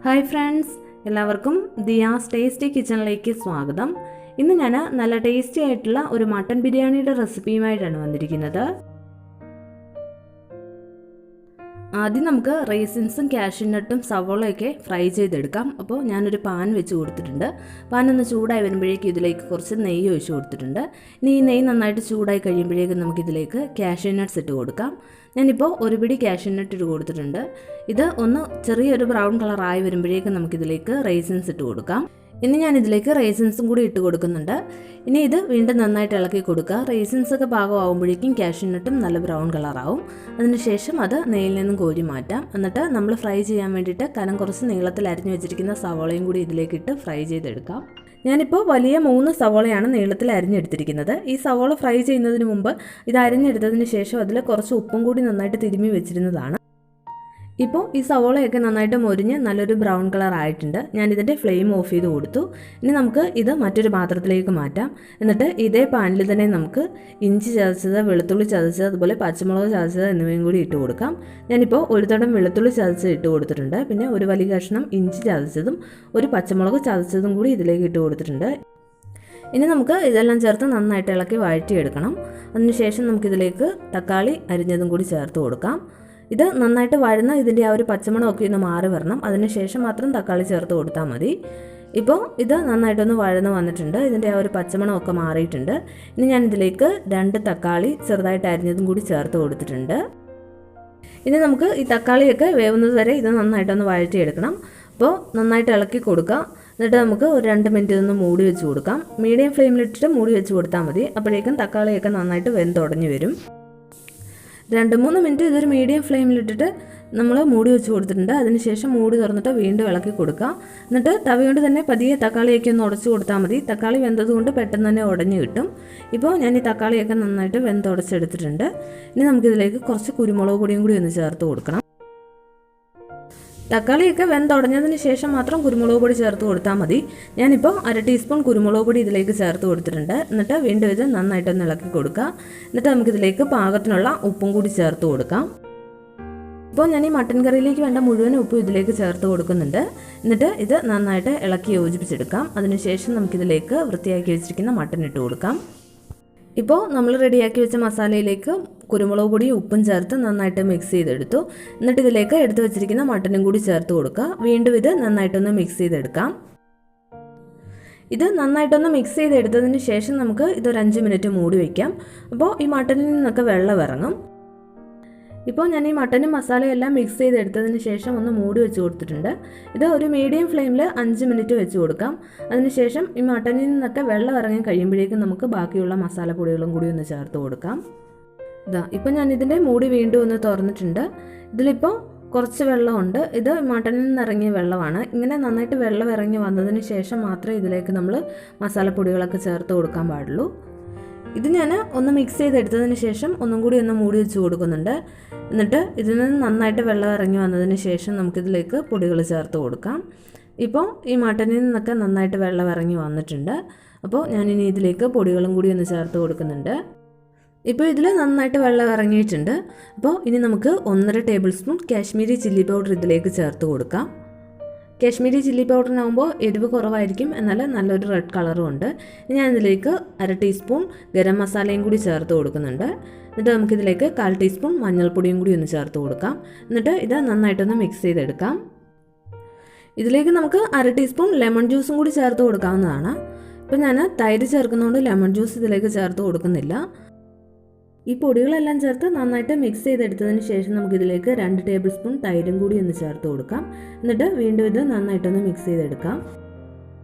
Hi friends, എല്ലാവർക്കും Diaz tasty കിച്ചണിലേക്ക് സ്വാഗതം. ഇന്ന് ഞാൻ നല്ല ടേസ്റ്റി ആയിട്ടുള്ള ഒരു മട്ടൻ ബിരിയാണിയുടെ റെസിപ്പിയുമായിട്ടാണ് വന്നിരിക്കുന്നത്. ആദ്യം നമുക്ക് റേസിൻസും കാഷ്യൂനട്ടും സവോളയൊക്കെ ഫ്രൈ ചെയ്തെടുക്കാം. അപ്പോൾ ഞാനൊരു പാൻ വെച്ച് കൊടുത്തിട്ടുണ്ട്. പാൻ ഒന്ന് ചൂടായി വരുമ്പോഴേക്കും ഇതിലേക്ക് കുറച്ച് നെയ്യ് ഒഴിച്ച് കൊടുത്തിട്ടുണ്ട്. ഇനി ഈ നെയ്യ് നന്നായിട്ട് ചൂടായി കഴിയുമ്പോഴേക്കും നമുക്കിതിലേക്ക് കാഷ്യൂനട്ട്സ് ഇട്ട് കൊടുക്കാം. ഞാനിപ്പോൾ ഒരു പിടി കാഷ്യൂനട്ട് ഇട്ട് കൊടുത്തിട്ടുണ്ട്. ഇത് ഒന്ന് ചെറിയൊരു ബ്രൗൺ കളറായി വരുമ്പോഴേക്കും നമുക്കിതിലേക്ക് റേസിൻസ് ഇട്ട് കൊടുക്കാം. ഇനി ഞാനിതിലേക്ക് റേസിൻസും കൂടി ഇട്ട് കൊടുക്കുന്നുണ്ട്. ഇനി ഇത് വീണ്ടും നന്നായിട്ട് ഇളക്കി കൊടുക്കുക. റേസിൻസൊക്കെ പാകമാകുമ്പോഴേക്കും കാഷ്യൂനട്ടും നല്ല ബ്രൗൺ കളറാവും. അതിനുശേഷം അത് നെയ്യിൽ നിന്നും കോരി മാറ്റാം. എന്നിട്ട് നമ്മൾ ഫ്രൈ ചെയ്യാൻ വേണ്ടിയിട്ട് കനം കുറച്ച് നീളത്തിൽ അരിഞ്ഞു വെച്ചിരിക്കുന്ന സവോളയും കൂടി ഇതിലേക്കിട്ട് ഫ്രൈ ചെയ്തെടുക്കാം. ഞാനിപ്പോൾ വലിയ 3 സവോളയാണ് നീളത്തിൽ അരിഞ്ഞെടുത്തിരിക്കുന്നത്. ഈ സവോള ഫ്രൈ ചെയ്യുന്നതിന് മുമ്പ് ഇത് അരിഞ്ഞെടുത്തതിന് ശേഷം അതിൽ കുറച്ച് ഉപ്പും കൂടി നന്നായിട്ട് തിരുമ്മി വെച്ചിരുന്നതാണ്. ഇപ്പോൾ ഈ സവോളയൊക്കെ നന്നായിട്ട് മൊരിഞ്ഞ് നല്ലൊരു ബ്രൗൺ കളർ ആയിട്ടുണ്ട്. ഞാനിതിൻ്റെ ഫ്ലെയിം ഓഫ് ചെയ്ത് കൊടുത്തു. ഇനി നമുക്ക് ഇത് മറ്റൊരു പാത്രത്തിലേക്ക് മാറ്റാം. എന്നിട്ട് ഇതേ പാനിൽ തന്നെ നമുക്ക് ഇഞ്ചി ചതച്ചത്, വെളുത്തുള്ളി ചതച്ചത്, അതുപോലെ പച്ചമുളക് ചതച്ചത് എന്നിവയും കൂടി ഇട്ട് കൊടുക്കാം. ഞാനിപ്പോൾ ഒരു തടം വെളുത്തുള്ളി ചതച്ച് ഇട്ട് കൊടുത്തിട്ടുണ്ട്. പിന്നെ ഒരു വലിയ കഷ്ണം ഇഞ്ചി ചതച്ചതും ഒരു പച്ചമുളക് ചതച്ചതും കൂടി ഇതിലേക്ക് ഇട്ട് കൊടുത്തിട്ടുണ്ട്. ഇനി നമുക്ക് ഇതെല്ലാം ചേർത്ത് നന്നായിട്ട് ഇളക്കി വഴറ്റിയെടുക്കണം. അതിനുശേഷം നമുക്കിതിലേക്ക് തക്കാളി അരിഞ്ഞതും കൂടി ചേർത്ത് കൊടുക്കാം. ഇത് നന്നായിട്ട് വഴന്ന് ഇതിൻ്റെ ആ ഒരു പച്ചമണമൊക്കെ ഒന്ന് മാറി വരണം. അതിനുശേഷം മാത്രം തക്കാളി ചേർത്ത് കൊടുത്താൽ മതി. ഇപ്പോൾ ഇത് നന്നായിട്ടൊന്ന് വഴന്ന് വന്നിട്ടുണ്ട്. ഇതിൻ്റെ ആ ഒരു പച്ചമണമൊക്കെ മാറിയിട്ടുണ്ട്. ഇനി ഞാനിതിലേക്ക് 2 തക്കാളി ചെറുതായിട്ട് അരിഞ്ഞതും കൂടി ചേർത്ത് കൊടുത്തിട്ടുണ്ട്. ഇനി നമുക്ക് ഈ തക്കാളിയൊക്കെ വേവുന്നത് വരെ ഇത് നന്നായിട്ടൊന്ന് വഴറ്റിയെടുക്കണം. അപ്പോൾ നന്നായിട്ട് ഇളക്കി കൊടുക്കുക. എന്നിട്ട് നമുക്ക് ഒരു 2 മിനിറ്റ് ഇതൊന്ന് മൂടി വെച്ച് കൊടുക്കാം. മീഡിയം ഫ്ലെയിമിലിട്ടിട്ട് മൂടി വെച്ച് കൊടുത്താൽ മതി. അപ്പോഴേക്കും തക്കാളിയൊക്കെ നന്നായിട്ട് വെന്തുടഞ്ഞു വരും. 2-3 മിനിറ്റ് ഇതൊരു മീഡിയം ഫ്ലെയിമിലിട്ടിട്ട് നമ്മൾ മൂടി വെച്ച് കൊടുത്തിട്ടുണ്ട്. അതിനുശേഷം മൂടി തുറന്നിട്ട് വീണ്ടും ഇളക്കി കൊടുക്കുക. എന്നിട്ട് തവി കൊണ്ട് തന്നെ പതിയെ തക്കാളിയൊക്കെ ഒന്ന് ഉടച്ച് കൊടുത്താൽ മതി. തക്കാളി വെന്തതുകൊണ്ട് പെട്ടെന്ന് തന്നെ ഉടഞ്ഞു കിട്ടും. ഇപ്പോൾ ഞാൻ ഈ തക്കാളിയൊക്കെ നന്നായിട്ട് വെന്തുടച്ചെടുത്തിട്ടുണ്ട്. ഇനി നമുക്കിതിലേക്ക് കുറച്ച് കുരുമുളക് പൊടിയും കൂടി ഒന്ന് ചേർത്ത് കൊടുക്കണം. തക്കാളിയൊക്കെ വെന്തുടഞ്ഞതിന് ശേഷം മാത്രം കുരുമുളക് പൊടി ചേർത്ത് കൊടുത്താൽ മതി. ഞാനിപ്പോൾ 1/2 ടീസ്പൂൺ കുരുമുളക് പൊടി ഇതിലേക്ക് ചേർത്ത് കൊടുത്തിട്ടുണ്ട്. എന്നിട്ട് വീണ്ടും ഇത് നന്നായിട്ടൊന്ന് ഇളക്കി കൊടുക്കുക. എന്നിട്ട് നമുക്കിതിലേക്ക് പാകത്തിനുള്ള ഉപ്പും കൂടി ചേർത്ത് കൊടുക്കാം. ഇപ്പോൾ ഞാൻ ഈ മട്ടൻ കറിയിലേക്ക് വേണ്ട മുഴുവൻ ഉപ്പും ഇതിലേക്ക് ചേർത്ത് കൊടുക്കുന്നുണ്ട്. എന്നിട്ട് ഇത് നന്നായിട്ട് ഇളക്കി യോജിപ്പിച്ചെടുക്കാം. അതിനുശേഷം നമുക്കിതിലേക്ക് വൃത്തിയാക്കി വെച്ചിരിക്കുന്ന മട്ടൻ ഇട്ട് കൊടുക്കാം. ഇപ്പോൾ നമ്മൾ റെഡിയാക്കി വെച്ച മസാലയിലേക്ക് കുരുമുളക് പൊടിയും ഉപ്പും ചേർത്ത് നന്നായിട്ട് മിക്സ് ചെയ്തെടുത്തു. എന്നിട്ട് ഇതിലേക്ക് എടുത്തു വെച്ചിരിക്കുന്ന മട്ടനും കൂടി ചേർത്ത് കൊടുക്കുക. വീണ്ടും ഇത് നന്നായിട്ടൊന്ന് മിക്സ് ചെയ്തെടുക്കാം. ഇത് നന്നായിട്ടൊന്ന് മിക്സ് ചെയ്തെടുത്തതിന് ശേഷം നമുക്ക് ഇതൊരു 5 മിനിറ്റ് മൂടി വയ്ക്കാം. അപ്പോൾ ഈ മട്ടനിൽ നിന്നൊക്കെ വെള്ളം ഇറങ്ങും. ഇപ്പോൾ ഞാൻ ഈ മട്ടനും മസാലയും എല്ലാം മിക്സ് ചെയ്തെടുത്തതിന് ശേഷം ഒന്ന് മൂടി വെച്ച് കൊടുത്തിട്ടുണ്ട്. ഇത് ഒരു മീഡിയം ഫ്ലെയിമിൽ 5 മിനിറ്റ് വെച്ച് കൊടുക്കാം. അതിനുശേഷം ഈ മട്ടനിൽ നിന്നൊക്കെ വെള്ളം ഇറങ്ങി കഴിയുമ്പോഴേക്കും നമുക്ക് ബാക്കിയുള്ള മസാലപ്പൊടികളും കൂടി ഒന്ന് ചേർത്ത് കൊടുക്കാം. ഇപ്പോൾ ഞാൻ ഇതിൻ്റെ മൂടി വീണ്ടും ഒന്ന് തുറന്നിട്ടുണ്ട്. ഇതിലിപ്പോൾ കുറച്ച് വെള്ളമുണ്ട്. ഇത് മട്ടനിൽ നിന്ന് ഇറങ്ങിയ വെള്ളമാണ്. ഇങ്ങനെ നന്നായിട്ട് വെള്ളം ഇറങ്ങി വന്നതിന് ശേഷം മാത്രമേ ഇതിലേക്ക് നമ്മൾ മസാലപ്പൊടികളൊക്കെ ചേർത്ത് കൊടുക്കാൻ പാടുള്ളൂ. ഇത് ഞാൻ ഒന്ന് മിക്സ് ചെയ്തെടുത്തതിന് ശേഷം ഒന്നും കൂടി ഒന്ന് മൂടി വെച്ച് കൊടുക്കുന്നുണ്ട്. എന്നിട്ട് ഇതിൽ നിന്ന് നന്നായിട്ട് വെള്ളം ഇറങ്ങി വന്നതിന് ശേഷം നമുക്കിതിലേക്ക് പൊടികൾ ചേർത്ത് കൊടുക്കാം. ഇപ്പോൾ ഈ മട്ടനിൽ നിന്നൊക്കെ നന്നായിട്ട് വെള്ളം ഇറങ്ങി വന്നിട്ടുണ്ട്. അപ്പോൾ ഞാനിനി ഇതിലേക്ക് പൊടികളും കൂടി ഒന്ന് ചേർത്ത് കൊടുക്കുന്നുണ്ട്. ഇപ്പോൾ ഇതിൽ നന്നായിട്ട് വെള്ളം ഇറങ്ങിയിട്ടുണ്ട്. അപ്പോൾ ഇനി നമുക്ക് 1.5 table spoon Kashmiri chilli powder ഇതിലേക്ക് ചേർത്ത് കൊടുക്കാം. കാശ്മീരി ചില്ലി പൗഡറിനാകുമ്പോൾ എരിവ് കുറവായിരിക്കും, എന്നാൽ നല്ലൊരു റെഡ് കളറും ഉണ്ട്. ഞാൻ ഇതിലേക്ക് 1/2 ടീസ്പൂൺ ഗരം മസാലയും കൂടി ചേർത്ത് കൊടുക്കുന്നുണ്ട്. എന്നിട്ട് നമുക്കിതിലേക്ക് 1/4 ടീസ്പൂൺ മഞ്ഞൾപ്പൊടിയും കൂടി ഒന്ന് ചേർത്ത് കൊടുക്കാം. എന്നിട്ട് ഇത് നന്നായിട്ടൊന്ന് മിക്സ് ചെയ്തെടുക്കാം. ഇതിലേക്ക് നമുക്ക് 1/2 ടീസ്പൂൺ ലെമൺ ജ്യൂസും കൂടി ചേർത്ത് കൊടുക്കാവുന്നതാണ്. ഇപ്പോൾ ഞാൻ തൈര് ചേർക്കുന്നതുകൊണ്ട് ലെമൺ ജ്യൂസ് ഇതിലേക്ക് ചേർത്ത് കൊടുക്കുന്നില്ല. ഈ പൊടികളെല്ലാം ചേർത്ത് നന്നായിട്ട് മിക്സ് ചെയ്തെടുത്തതിന് ശേഷം നമുക്കിതിലേക്ക് 2 ടേബിൾ സ്പൂൺ തൈരും കൂടി ഒന്ന് ചേർത്ത് കൊടുക്കാം. എന്നിട്ട് വീണ്ടും ഇത് നന്നായിട്ടൊന്ന് മിക്സ് ചെയ്തെടുക്കാം.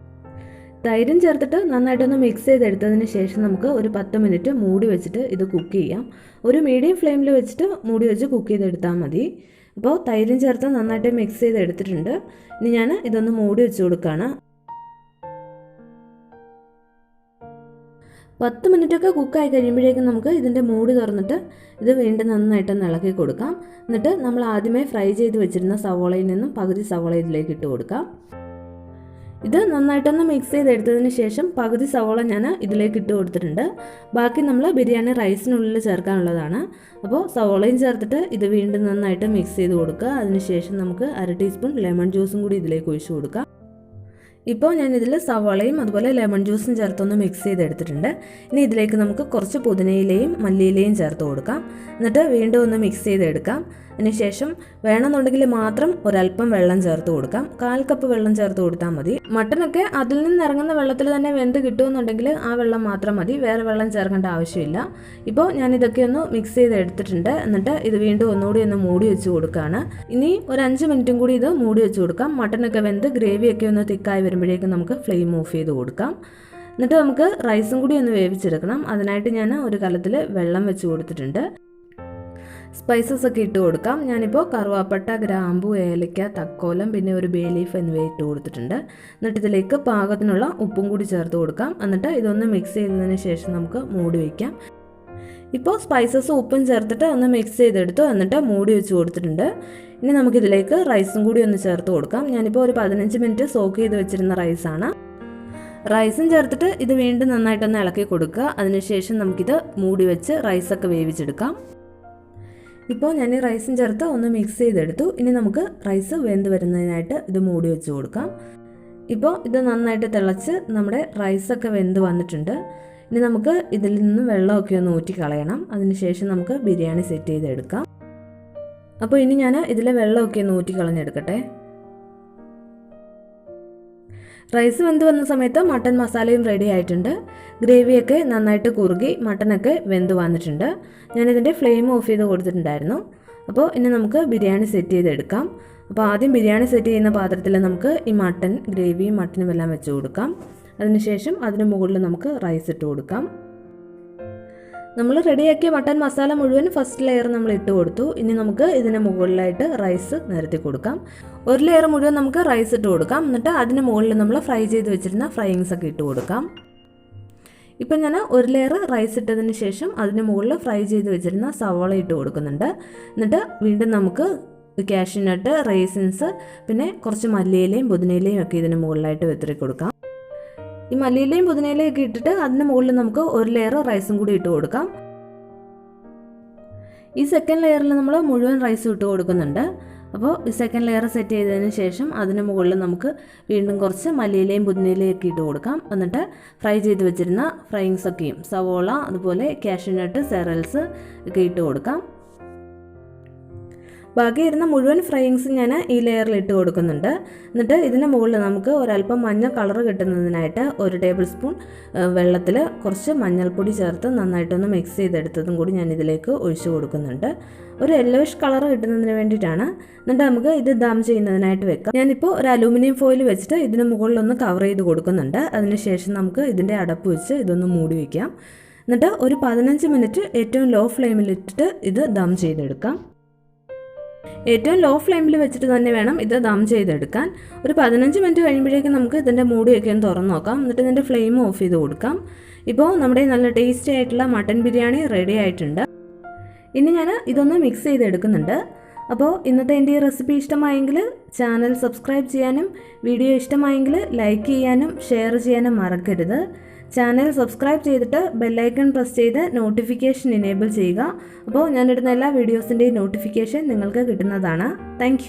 തൈരും ചേർത്തിട്ട് നന്നായിട്ടൊന്ന് മിക്സ് ചെയ്തെടുത്തതിന് ശേഷം നമുക്ക് ഒരു 10 മിനിറ്റ് മൂടി വെച്ചിട്ട് ഇത് കുക്ക് ചെയ്യാം. ഒരു മീഡിയം ഫ്ലെയിമിൽ വെച്ചിട്ട് മൂടി വെച്ച് കുക്ക് ചെയ്തെടുത്താൽ മതി. അപ്പോൾ തൈരും ചേർത്ത് നന്നായിട്ട് മിക്സ് ചെയ്തെടുത്തിട്ടുണ്ട്. ഇനി ഞാൻ ഇതൊന്ന് മൂടി വെച്ച് കൊടുക്കുകയാണ്. 10 മിനിറ്റൊക്കെ കുക്കായി കഴിയുമ്പോഴേക്കും നമുക്ക് ഇതിൻ്റെ മൂടി തുറന്നിട്ട് ഇത് വീണ്ടും നന്നായിട്ടൊന്ന് ഇളക്കി കൊടുക്കാം. എന്നിട്ട് നമ്മൾ ആദ്യമേ ഫ്രൈ ചെയ്ത് വെച്ചിരുന്ന സവോളയിൽ നിന്നും പകുതി സവോള ഇതിലേക്ക് ഇട്ട് കൊടുക്കാം. ഇത് നന്നായിട്ടൊന്ന് മിക്സ് ചെയ്തെടുത്തതിന് ശേഷം പകുതി സവോള ഞാൻ ഇതിലേക്ക് ഇട്ട് കൊടുത്തിട്ടുണ്ട്. ബാക്കി നമ്മൾ ബിരിയാണി റൈസിനുള്ളിൽ ചേർക്കാനുള്ളതാണ്. അപ്പോൾ സവോളയും ചേർത്തിട്ട് ഇത് വീണ്ടും നന്നായിട്ട് മിക്സ് ചെയ്ത് കൊടുക്കുക. അതിനുശേഷം നമുക്ക് 1/2 ടീസ്പൂൺ ലെമൺ ജ്യൂസും കൂടി ഇതിലേക്ക് ഒഴിച്ചു കൊടുക്കാം. ഇപ്പോൾ ഞാനിതിൽ സവാളയും അതുപോലെ ലെമൺ ജ്യൂസും ചേർത്തൊന്ന് മിക്സ് ചെയ്തെടുത്തിട്ടുണ്ട്. ഇനി ഇതിലേക്ക് നമുക്ക് കുറച്ച് പുതിനയിലയും മല്ലിയിലയും ചേർത്ത് കൊടുക്കാം. എന്നിട്ട് വീണ്ടും ഒന്ന് മിക്സ് ചെയ്തെടുക്കാം. അതിനുശേഷം വേണമെന്നുണ്ടെങ്കിൽ മാത്രം ഒരല്പം വെള്ളം ചേർത്ത് കൊടുക്കാം. 1/4 കപ്പ് വെള്ളം ചേർത്ത് കൊടുത്താൽ മതി. മട്ടനൊക്കെ അതിൽ നിന്ന് ഇറങ്ങുന്ന വെള്ളത്തിൽ തന്നെ വെന്ത് കിട്ടുമെന്നുണ്ടെങ്കിൽ ആ വെള്ളം മാത്രം മതി, വേറെ വെള്ളം ചേർക്കേണ്ട ആവശ്യമില്ല. ഇപ്പോൾ ഞാനിതൊക്കെ ഒന്ന് മിക്സ് ചെയ്തെടുത്തിട്ടുണ്ട്. എന്നിട്ട് ഇത് വീണ്ടും ഒന്നുകൂടി ഒന്ന് മൂടി വെച്ച് കൊടുക്കുകയാണ്. ഇനി ഒരു 5 മിനിറ്റും കൂടി ഇത് മൂടി വെച്ച് കൊടുക്കാം. മട്ടനൊക്കെ വെന്ത് ഗ്രേവിയൊക്കെ ഒന്ന് തിക്കായി വരുമ്പോഴേക്കും നമുക്ക് ഫ്ലെയിം ഓഫ് ചെയ്ത് കൊടുക്കാം. എന്നിട്ട് നമുക്ക് റൈസും കൂടി ഒന്ന് വേവിച്ചെടുക്കണം. അതിനായിട്ട് ഞാൻ ഒരു കലത്തിൽ വെള്ളം വെച്ച് കൊടുത്തിട്ടുണ്ട്. സ്പൈസസ് ഒക്കെ ഇട്ട് കൊടുക്കാം. ഞാനിപ്പോൾ കറുവാപ്പട്ട, ഗ്രാമ്പു, ഏലക്ക, തക്കോലം, പിന്നെ ഒരു ബേ ലീഫ് എന്നിവ ഇട്ട് കൊടുത്തിട്ടുണ്ട്. എന്നിട്ട് ഇതിലേക്ക് പാകത്തിനുള്ള ഉപ്പും കൂടി ചേർത്ത് കൊടുക്കാം. എന്നിട്ട് ഇതൊന്ന് മിക്സ് ചെയ്തതിന് ശേഷം നമുക്ക് മൂടി വയ്ക്കാം. ഇപ്പോൾ സ്പൈസസും ഉപ്പും ചേർത്തിട്ട് ഒന്ന് മിക്സ് ചെയ്തെടുത്തു. എന്നിട്ട് മൂടി വെച്ച് കൊടുത്തിട്ടുണ്ട്. ഇനി നമുക്കിതിലേക്ക് റൈസും കൂടി ഒന്ന് ചേർത്ത് കൊടുക്കാം. ഞാനിപ്പോൾ ഒരു 15 മിനിറ്റ് സോക്ക് ചെയ്ത് വെച്ചിരുന്ന റൈസാണ്. റൈസും ചേർത്തിട്ട് ഇത് വീണ്ടും നന്നായിട്ടൊന്ന് ഇളക്കി കൊടുക്കുക. അതിനുശേഷം നമുക്കിത് മൂടി വെച്ച് റൈസൊക്കെ വേവിച്ചെടുക്കാം. ഇപ്പോൾ ഞാൻ ഈ റൈസും ചേർത്ത് ഒന്ന് മിക്സ് ചെയ്തെടുത്തു. ഇനി നമുക്ക് റൈസ് വെന്ത് വരുന്നതിനായിട്ട് ഇത് മൂടി വെച്ച് കൊടുക്കാം. ഇപ്പോൾ ഇത് നന്നായിട്ട് തിളച്ച് നമ്മുടെ റൈസൊക്കെ വെന്ത് വന്നിട്ടുണ്ട്. ഇനി നമുക്ക് ഇതിൽ നിന്ന് വെള്ളമൊക്കെ ഒന്ന് ഊറ്റി കളയണം. അതിനുശേഷം നമുക്ക് ബിരിയാണി സെറ്റ് ചെയ്തെടുക്കാം. അപ്പോൾ ഇനി ഞാൻ ഇതിലെ വെള്ളമൊക്കെ ഒന്ന് ഊറ്റി കളഞ്ഞെടുക്കട്ടെ. റൈസ് വെന്ത് വന്ന സമയത്ത് മട്ടൻ മസാലയും റെഡി ആയിട്ടുണ്ട്. ഗ്രേവിയൊക്കെ നന്നായിട്ട് കുറുകി മട്ടനൊക്കെ വെന്ത് വന്നിട്ടുണ്ട്. ഞാനിതിൻ്റെ ഫ്ലെയിം ഓഫ് ചെയ്ത് കൊടുത്തിട്ടുണ്ടായിരുന്നു. അപ്പോൾ ഇനി നമുക്ക് ബിരിയാണി സെറ്റ് ചെയ്തെടുക്കാം. അപ്പോൾ ആദ്യം ബിരിയാണി സെറ്റ് ചെയ്യുന്ന പാത്രത്തിൽ നമുക്ക് ഈ മട്ടൻ ഗ്രേവിയും മട്ടനും എല്ലാം വെച്ച് കൊടുക്കാം. അതിനുശേഷം അതിന് മുകളിൽ നമുക്ക് റൈസ് ഇട്ട് കൊടുക്കാം. നമ്മൾ റെഡിയാക്കിയ മട്ടൻ മസാല മുഴുവൻ ഫസ്റ്റ് ലെയർ നമ്മൾ ഇട്ട് കൊടുത്തു. ഇനി നമുക്ക് ഇതിന് മുകളിലായിട്ട് റൈസ് നിരത്തി കൊടുക്കാം. ഒരു ലെയർ മുഴുവൻ നമുക്ക് റൈസ് ഇട്ട് കൊടുക്കാം. എന്നിട്ട് അതിന് മുകളിൽ നമ്മൾ ഫ്രൈ ചെയ്ത് വെച്ചിരുന്ന ഫ്രൈങ്സ് ഒക്കെ ഇട്ട് കൊടുക്കാം. ഇപ്പം ഞാൻ ഒരു ലെയർ റൈസ് ഇട്ടതിന് ശേഷം അതിന് മുകളിൽ ഫ്രൈ ചെയ്ത് വെച്ചിരുന്ന സവാള ഇട്ട് കൊടുക്കുന്നുണ്ട്. എന്നിട്ട് വീണ്ടും നമുക്ക് കാഷ്യൂനട്ട്, റേസിൻസ്, പിന്നെ കുറച്ച് മല്ലിയിലയും പുതിനയിലയും ഒക്കെ ഇതിന് മുകളിലായിട്ട് വെത്തിരി കൊടുക്കാം. ഈ മല്ലിയിലയും പുതിനയിലയും ഒക്കെ ഇട്ടിട്ട് അതിന് മുകളിൽ നമുക്ക് ഒരു ലെയർ റൈസും കൂടി ഇട്ട് കൊടുക്കാം. ഈ സെക്കൻഡ് ലെയറിൽ നമ്മൾ മുഴുവൻ റൈസ് ഇട്ട് കൊടുക്കുന്നുണ്ട്. അപ്പോൾ ഈ സെക്കൻഡ് ലെയർ സെറ്റ് ചെയ്തതിന് ശേഷം അതിന് മുകളിൽ നമുക്ക് വീണ്ടും കുറച്ച് മല്ലിയിലയും പുതിനയിലയും ഒക്കെ ഇട്ട് കൊടുക്കാം. എന്നിട്ട് ഫ്രൈ ചെയ്ത് വെച്ചിരുന്ന ഫ്രൈങ്സ് ഒക്കെയും സവോള, അതുപോലെ കാഷ്യൂനട്ട്, സെറൽസ് ഒക്കെ ഇട്ട് കൊടുക്കാം. ബാക്കി ഇരുന്ന മുഴുവൻ ഫ്രൈങ്സും ഞാൻ ഈ ലെയറിൽ ഇട്ട് കൊടുക്കുന്നുണ്ട്. എന്നിട്ട് ഇതിന് മുകളിൽ നമുക്ക് ഒരല്പം മഞ്ഞ കളർ കിട്ടുന്നതിനായിട്ട് 1 ടേബിൾ സ്പൂൺ വെള്ളത്തിൽ കുറച്ച് മഞ്ഞൾപ്പൊടി ചേർത്ത് നന്നായിട്ടൊന്ന് മിക്സ് ചെയ്തെടുത്തതും കൂടി ഞാൻ ഇതിലേക്ക് ഒഴിച്ചു കൊടുക്കുന്നുണ്ട്. ഒരു യെല്ലോയിഷ് കളർ കിട്ടുന്നതിന് വേണ്ടിയിട്ടാണ്. എന്നിട്ട് നമുക്ക് ഇത് ദം ചെയ്യുന്നതിനായിട്ട് വെക്കാം. ഞാനിപ്പോൾ ഒരു അലൂമിനിയം ഫോയിൽ വെച്ചിട്ട് ഇതിന് മുകളിലൊന്ന് കവർ ചെയ്ത് കൊടുക്കുന്നുണ്ട്. അതിനുശേഷം നമുക്ക് ഇതിൻ്റെ അടപ്പ് വെച്ച് ഇതൊന്ന് മൂടി വയ്ക്കാം. എന്നിട്ട് ഒരു 15 മിനിറ്റ് ഏറ്റവും ലോ ഫ്ലെയിമിലിട്ടിട്ട് ഇത് ദം ചെയ്തെടുക്കാം. ഏറ്റവും ലോ ഫ്ലെയിമിൽ വെച്ചിട്ട് തന്നെ വേണം ഇത് ദം ചെയ്തെടുക്കാൻ. ഒരു 15 മിനിറ്റ് കഴിയുമ്പോഴേക്കും നമുക്ക് ഇതിൻ്റെ മൂടിയൊക്കെ ഒന്ന് തുറന്ന് നോക്കാം. എന്നിട്ട് ഇതിൻ്റെ ഫ്ലെയിം ഓഫ് ചെയ്ത് കൊടുക്കാം. ഇപ്പോൾ നമ്മുടെ നല്ല ടേസ്റ്റി ആയിട്ടുള്ള മട്ടൻ ബിരിയാണി റെഡി ആയിട്ടുണ്ട്. ഇനി ഞാൻ ഇതൊന്ന് മിക്സ് ചെയ്തെടുക്കുന്നുണ്ട്. അപ്പോൾ ഇന്നത്തെ എൻ്റെ ഈ റെസിപ്പി ഇഷ്ടമായെങ്കിൽ ചാനൽ സബ്സ്ക്രൈബ് ചെയ്യാനും വീഡിയോ ഇഷ്ടമായെങ്കിൽ ലൈക്ക് ചെയ്യാനും ഷെയർ ചെയ്യാനും മറക്കരുത്. ചാനൽ സബ്സ്ക്രൈബ് ചെയ്തിട്ട് ബെല്ലൈക്കൺ പ്രസ് ചെയ്ത് നോട്ടിഫിക്കേഷൻ എനേബിൾ ചെയ്യുക. അപ്പോൾ ഞാനിടുന്ന എല്ലാ വീഡിയോസിൻ്റെയും നോട്ടിഫിക്കേഷൻ നിങ്ങൾക്ക് കിട്ടുന്നതാണ്. താങ്ക്